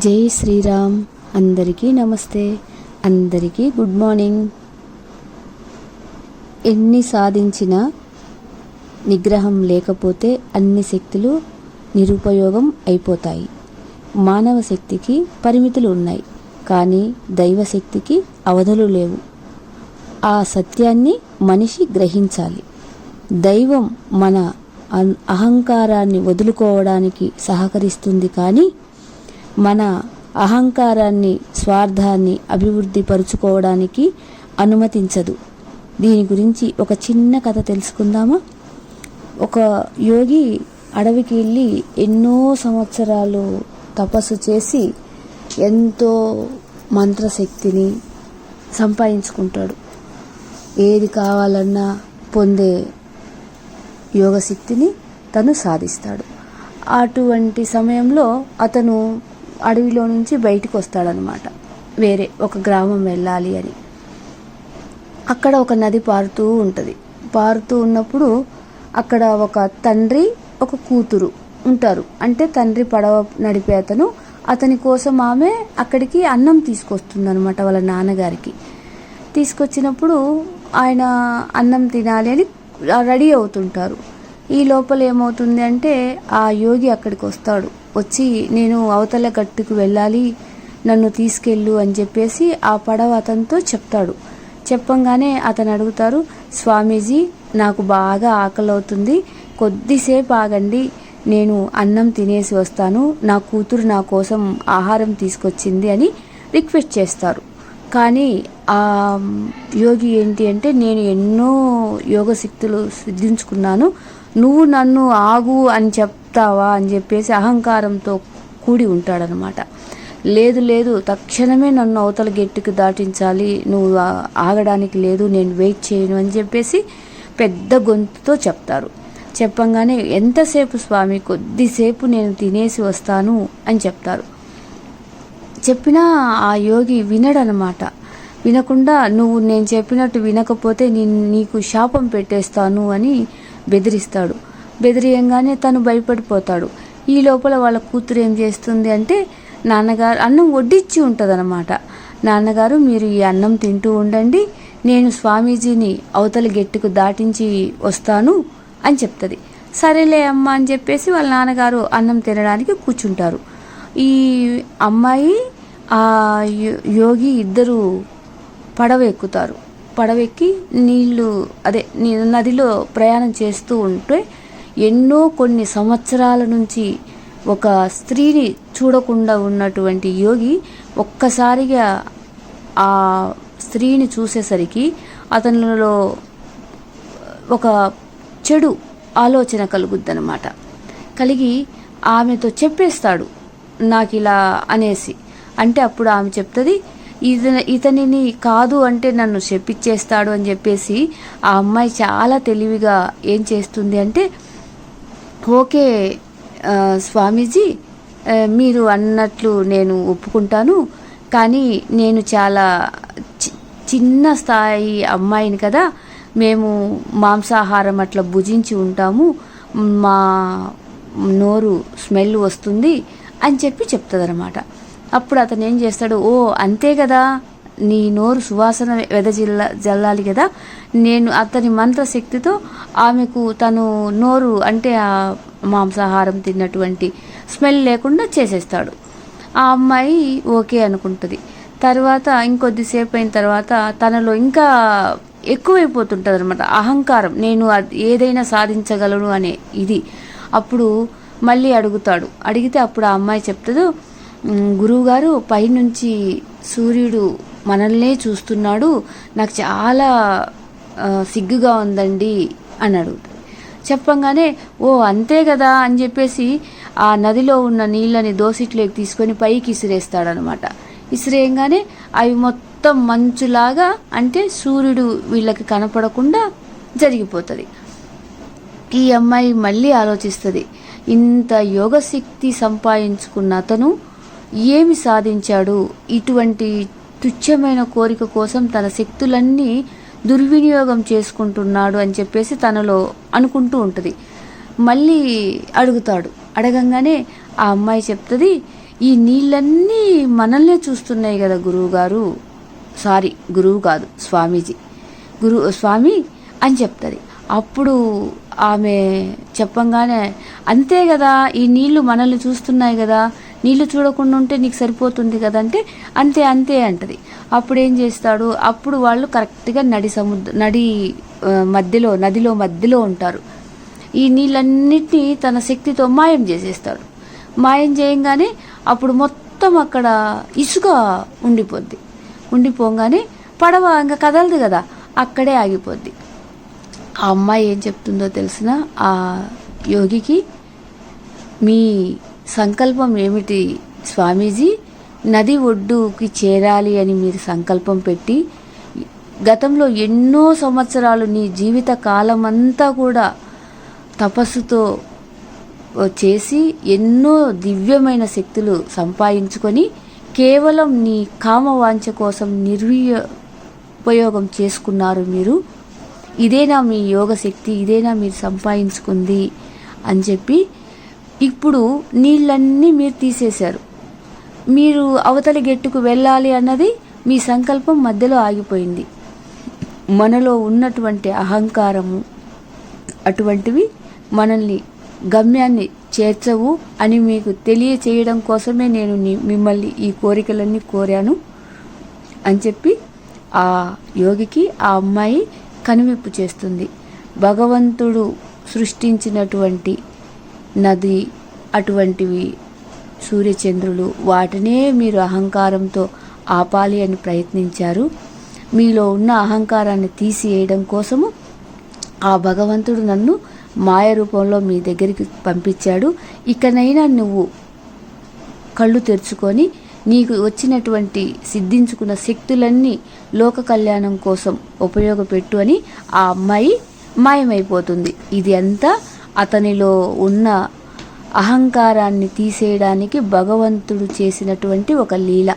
జై శ్రీరామ్. అందరికీ నమస్తే, అందరికీ గుడ్ మార్నింగ్. ఎన్ని సాధించినా నిగ్రహం లేకపోతే అన్ని శక్తులు నిరుపయోగం అయిపోతాయి. మానవ శక్తికి పరిమితులు ఉన్నాయి, కానీ దైవశక్తికి అవధులు లేవు. ఆ సత్యాన్ని మనిషి గ్రహించాలి. దైవం మన అహంకారాన్ని వదులుకోవడానికి సహకరిస్తుంది, కానీ మన అహంకారాన్ని, స్వార్థాన్ని అభివృద్ధి పరుచుకోవడానికి అనుమతించదు. దీని గురించి ఒక చిన్న కథ తెలుసుకుందామా? ఒక యోగి అడవికి వెళ్ళి ఎన్నో సంవత్సరాలు తపస్సు చేసి ఎంతో మంత్రశక్తిని సంపాదించుకుంటాడు. ఏది కావాలన్నా పొందే యోగశక్తిని తను సాధిస్తాడు. అటువంటి సమయంలో అతను అడవిలో నుంచి బయటికి వస్తాడనమాట. వేరే ఒక గ్రామం వెళ్ళాలి అని. అక్కడ ఒక నది పారుతూ ఉంటుంది. పారుతూ ఉన్నప్పుడు అక్కడ ఒక తండ్రి, ఒక కూతురు ఉంటారు. అంటే తండ్రి పడవ నడిపే అతని కోసం ఆమె అక్కడికి అన్నం తీసుకొస్తుంది అనమాట వాళ్ళ నాన్నగారికి. తీసుకొచ్చినప్పుడు ఆయన అన్నం తినాలి అని రెడీ అవుతుంటారు. ఈ లోపల ఏమవుతుంది అంటే ఆ యోగి అక్కడికి వస్తాడు. వచ్చి నేను అవతల గట్టుకు వెళ్ళాలి, నన్ను తీసుకెళ్ళు అని చెప్పేసి ఆ పడవ అతనితో చెప్తాడు. చెప్పంగానే అతను అడుగుతారు, స్వామీజీ నాకు బాగా ఆకలి అవుతుంది, కొద్దిసేపు ఆగండి, నేను అన్నం తినేసి వస్తాను, నా కూతురు నా కోసం ఆహారం తీసుకొచ్చింది అని రిక్వెస్ట్ చేస్తారు. కానీ ఆ యోగి ఏంటి అంటే, నేను ఎన్నో యోగశక్తులు సిద్ధించుకున్నాను, నువ్వు నన్ను ఆగు అని చెప్తావా అని చెప్పేసి అహంకారంతో కూడి ఉంటాడనమాట. లేదు లేదు, తక్షణమే నన్ను అవతల గెట్టుకు దాటించాలి, నువ్వు ఆగడానికి లేదు, నేను వెయిట్ చేయను అని చెప్పేసి పెద్ద గొంతుతో చెప్తారు. చెప్పంగానే ఎంతసేపు స్వామి, కొద్దిసేపు నేను తినేసి వస్తాను అని చెప్తారు. చెప్పినా ఆ యోగి వినడనమాట. వినకుండా నువ్వు నేను చెప్పినట్టు వినకపోతే నీకు శాపం పెట్టేస్తాను అని బెదిరిస్తాడు. బెదిరియంగానే తను భయపడిపోతాడు. ఈ లోపల వాళ్ళ కూతురు ఏం చేస్తుంది అంటే, నాన్నగారు అన్నం వడ్డించి ఉంటుందన్నమాట. నాన్నగారు మీరు ఈ అన్నం తింటూ ఉండండి, నేను స్వామీజీని అవతలి గెట్టుకు దాటించి వస్తాను అని చెప్తుంది. సరేలే అమ్మ అని చెప్పేసి వాళ్ళ నాన్నగారు అన్నం తినడానికి కూర్చుంటారు. ఈ అమ్మాయి ఆ యోగి ఇద్దరు పడవ ఎక్కుతారు. పడవెక్కి నదిలో ప్రయాణం చేస్తూ ఉంటే కొన్ని సంవత్సరాల నుంచి ఒక స్త్రీని చూడకుండా ఉన్నటువంటి యోగి ఒక్కసారిగా ఆ స్త్రీని చూసేసరికి అతనిలో ఒక చెడు ఆలోచన కలుగుద్దనమాట. కలిగి ఆమెతో చెప్పేస్తాడు నాకు ఇలా అనేసి. అంటే అప్పుడు ఆమె చెప్తుంది, ఇతనిని కాదు అంటే నన్ను శపిచ్చేస్తాడు అని చెప్పేసి ఆ అమ్మాయి చాలా తెలివిగా ఏం చేస్తుంది అంటే, ఓకే స్వామీజీ, మీరు అన్నట్లు నేను ఒప్పుకుంటాను, కానీ నేను చాలా చిన్న స్థాయి అమ్మాయిని కదా, మేము మాంసాహారం అట్లా భుజించి ఉంటాము, మా నోరు స్మెల్ వస్తుంది అని చెప్పి చెప్తుంది అనమాట. అప్పుడు అతను ఏం చేస్తాడు, ఓ అంతే కదా, నీ నోరు సువాసన జల్లాలి కదా, నేను అతని మంత్రశక్తితో ఆమెకు తను నోరు అంటే ఆ మాంసాహారం తిన్నటువంటి స్మెల్ లేకుండా చేసేస్తాడు. ఆ అమ్మాయి ఓకే అనుకుంటుంది. తర్వాత ఇంకొద్దిసేపు అయిన తర్వాత తనలో ఇంకా ఎక్కువైపోతుంటుంది అనమాట అహంకారం, నేను ఏదైనా సాధించగలను అనే ఇది. అప్పుడు మళ్ళీ అడుగుతాడు. అడిగితే అప్పుడు ఆ అమ్మాయి చెప్తుంది, గురువుగారు పైనుంచి సూర్యుడు మనల్నే చూస్తున్నాడు, నాకు చాలా సిగ్గుగా ఉందండి అని అడుగుతుంది. చెప్పంగానే ఓ అంతే కదా అని చెప్పేసి ఆ నదిలో ఉన్న నీళ్ళని దోసిట్లోకి తీసుకొని పైకి ఇసిరేస్తాడనమాట. ఇసిరేయంగానే అవి మొత్తం మంచులాగా, అంటే సూర్యుడు వీళ్ళకి కనపడకుండా జరిగిపోతుంది. ఈ అమ్మాయి మళ్ళీ ఆలోచిస్తుంది, ఇంత యోగశక్తి సంపాదించుకున్న అతను ఏమి సాధించాడు, ఇటువంటి తుచ్చమైన కోరిక కోసం తన శక్తులన్నీ దుర్వినియోగం చేసుకుంటున్నాడు అని చెప్పేసి తనలో అనుకుంటూ ఉంటుంది. మళ్ళీ అడుగుతాడు. అడగంగానే ఆ అమ్మాయి చెప్తుంది, ఈ నీళ్ళన్నీ మనల్నే చూస్తున్నాయి కదా గురువు కాదు స్వామి అని చెప్తుంది. అప్పుడు ఆమె చెప్పంగానే, అంతే కదా, ఈ నీళ్లు మనల్ని చూస్తున్నాయి కదా, నీళ్లు చూడకుండా ఉంటే నీకు సరిపోతుంది కదా అంటే, అంతే అంటది. అప్పుడు ఏం చేస్తాడు, అప్పుడు వాళ్ళు కరెక్ట్గా నదిలో మధ్యలో ఉంటారు. ఈ నీళ్ళన్నిటినీ తన శక్తితో మాయం చేసేస్తాడు. మాయం చేయంగానే అప్పుడు మొత్తం అక్కడ ఇసుక ఉండిపోగానే పడవ ఇంకా కదలదు కదా, అక్కడే ఆగిపోద్ది. ఆ అమ్మాయి ఏం చెప్తుందో తెలిసిన ఆ యోగికి, మీ సంకల్పం ఏమిటి స్వామీజీ? నది ఒడ్డుకి చేరాలి అని మీరు సంకల్పం పెట్టి గతంలో ఎన్నో సంవత్సరాలు నీ జీవిత కాలమంతా కూడా తపస్సుతో చేసి ఎన్నో దివ్యమైన శక్తులు సంపాదించుకొని కేవలం నీ కామవాంఛ కోసం ఉపయోగం చేసుకున్నారు మీరు. ఇదేనా మీ యోగ శక్తి? ఇదేనా మీరు సంపాదించుకుంది అని చెప్పి, ఇప్పుడు నీళ్ళన్నీ మీరు తీసేశారు. మీరు అవతలి గెట్టుకు వెళ్ళాలి అన్నది మీ సంకల్పం మధ్యలో ఆగిపోయింది. మనలో ఉన్నటువంటి అహంకారము అటువంటివి మనల్ని గమ్యాన్ని చేర్చవు అని మీకు తెలియచేయడం కోసమే నేను మిమ్మల్ని ఈ కోరికలన్నీ కోరాను అని చెప్పి ఆ యోగికి ఆ అమ్మాయి కనువిప్పు చేస్తుంది. భగవంతుడు సృష్టించినటువంటి నది అటువంటివి సూర్యచంద్రులు, వాటినే మీరు అహంకారంతో ఆపాలి అని ప్రయత్నించారు. మీలో ఉన్న అహంకారాన్ని తీసివేయడం కోసము ఆ భగవంతుడు నన్ను మాయ రూపంలో మీ దగ్గరికి పంపించాడు. ఇకనైనా నువ్వు కళ్ళు తెరుచుకొని నీకు వచ్చినటువంటి సిద్ధించుకున్న శక్తులన్నీ లోక కళ్యాణం కోసం ఉపయోగపెట్టు అని ఆ అమ్మాయి మాయమైపోతుంది. ఇది అంతా అతనిలో ఉన్న అహంకారాన్ని తీసేయడానికి భగవంతుడు చేసినటువంటి ఒక లీల.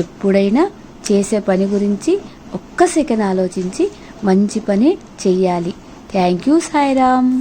ఎప్పుడైనా చేసే పని గురించి ఒక్క సెకండ్ ఆలోచించి మంచి పని చెయ్యాలి. Thank you Sairam.